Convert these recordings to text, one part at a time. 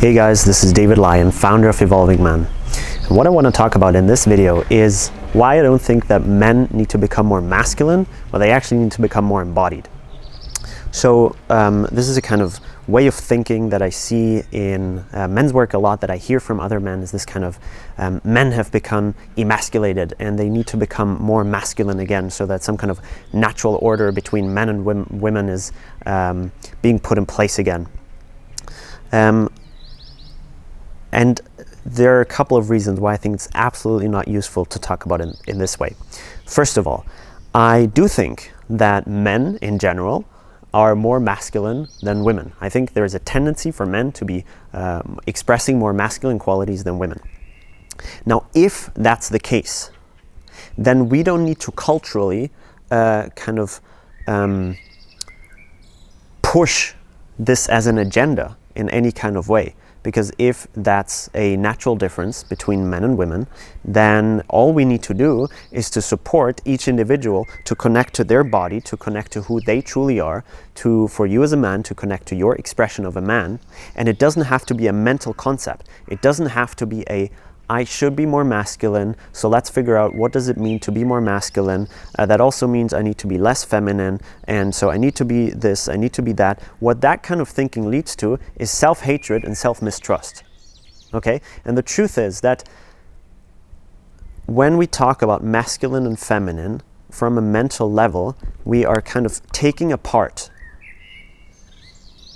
Hey guys, this is David Lyon, founder of Evolving Man. And what I want to talk about in this video is why I don't think that men need to become more masculine, but they actually need to become more embodied. So this is a kind of way of thinking that I see in men's work a lot, that I hear from other men, is this kind of men have become emasculated and they need to become more masculine again, so that some kind of natural order between men and women is being put in place again. And there are a couple of reasons why I think it's absolutely not useful to talk about it in this way. First of all, I do think that men in general are more masculine than women. I think there is a tendency for men to be expressing more masculine qualities than women. Now, if that's the case, then we don't need to culturally push this as an agenda in any kind of way. Because if that's a natural difference between men and women, then all we need to do is to support each individual to connect to their body, to connect to who they truly are, for you as a man to connect to your expression of a man. And it doesn't have to be a mental concept. It doesn't have to be I should be more masculine, so let's figure out what does it mean to be more masculine. That also means I need to be less feminine, and so I need to be this, I need to be that. What that kind of thinking leads to is self-hatred and self-mistrust. Okay? And the truth is that when we talk about masculine and feminine from a mental level, we are kind of taking apart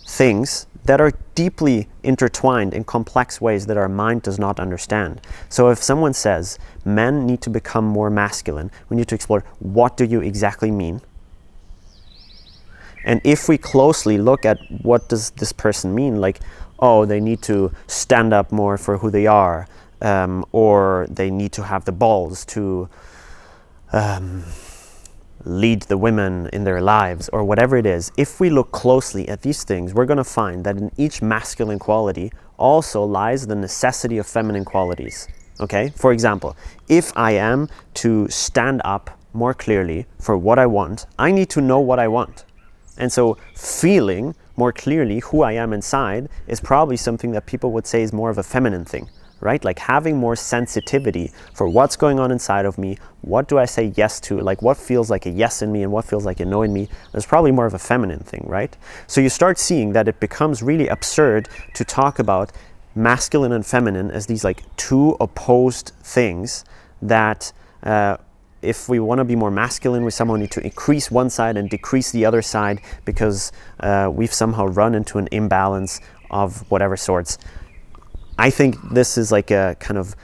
things that are deeply intertwined in complex ways that our mind does not understand. So if someone says men need to become more masculine, we need to explore, what do you exactly mean? And if we closely look at what does this person mean, like, oh, they need to stand up more for who they are, or they need to have the balls to lead the women in their lives, or whatever it is, if we look closely at these things, we're going to find that in each masculine quality also lies the necessity of feminine qualities. Okay? For example, if I am to stand up more clearly for what I want, I need to know what I want. And so feeling more clearly who I am inside is probably something that people would say is more of a feminine thing. Right? Like having more sensitivity for what's going on inside of me, what do I say yes to, like what feels like a yes in me and what feels like a no in me, that's probably more of a feminine thing, right? So you start seeing that it becomes really absurd to talk about masculine and feminine as these like two opposed things that if we want to be more masculine, we somehow need to increase one side and decrease the other side because we've somehow run into an imbalance of whatever sorts. I think this is like a kind of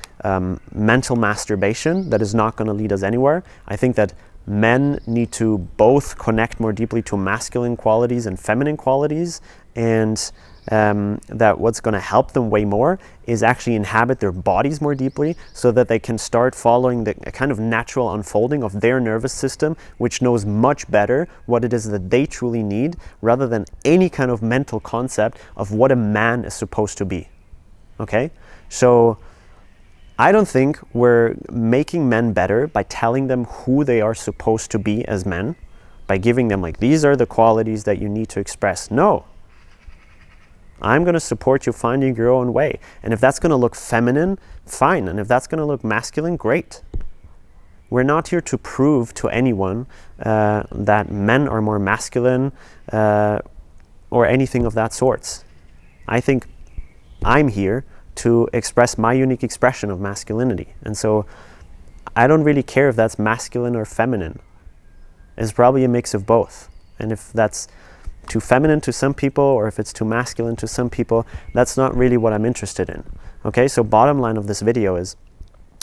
mental masturbation that is not going to lead us anywhere. I think that men need to both connect more deeply to masculine qualities and feminine qualities, and that what's going to help them way more is actually inhabit their bodies more deeply, so that they can start following the kind of natural unfolding of their nervous system, which knows much better what it is that they truly need, rather than any kind of mental concept of what a man is supposed to be. Okay, so I don't think we're making men better by telling them who they are supposed to be as men, by giving them like, these are the qualities that you need to express. No, I'm going to support you finding your own way. And if that's going to look feminine, fine. And if that's going to look masculine, great. We're not here to prove to anyone that men are more masculine or anything of that sorts. I think I'm here to express my unique expression of masculinity. And so I don't really care if that's masculine or feminine. It's probably a mix of both. And if that's too feminine to some people, or if it's too masculine to some people, that's not really what I'm interested in. Okay, so bottom line of this video is,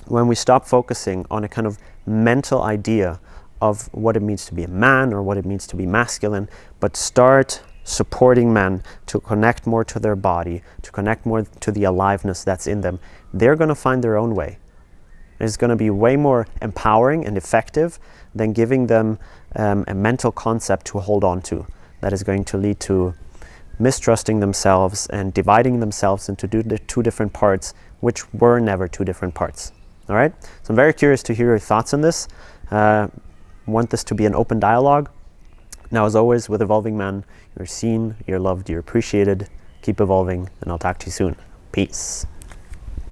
when we stop focusing on a kind of mental idea of what it means to be a man or what it means to be masculine, but start supporting men to connect more to their body, to connect more to the aliveness that's in them, they're going to find their own way. It's going to be way more empowering and effective than giving them a mental concept to hold on to that is going to lead to mistrusting themselves and dividing themselves into two different parts, which were never two different parts. All right? So I'm very curious to hear your thoughts on this. Want this to be an open dialogue. Now, as always, with Evolving Man, you're seen, you're loved, you're appreciated. Keep evolving, and I'll talk to you soon. Peace.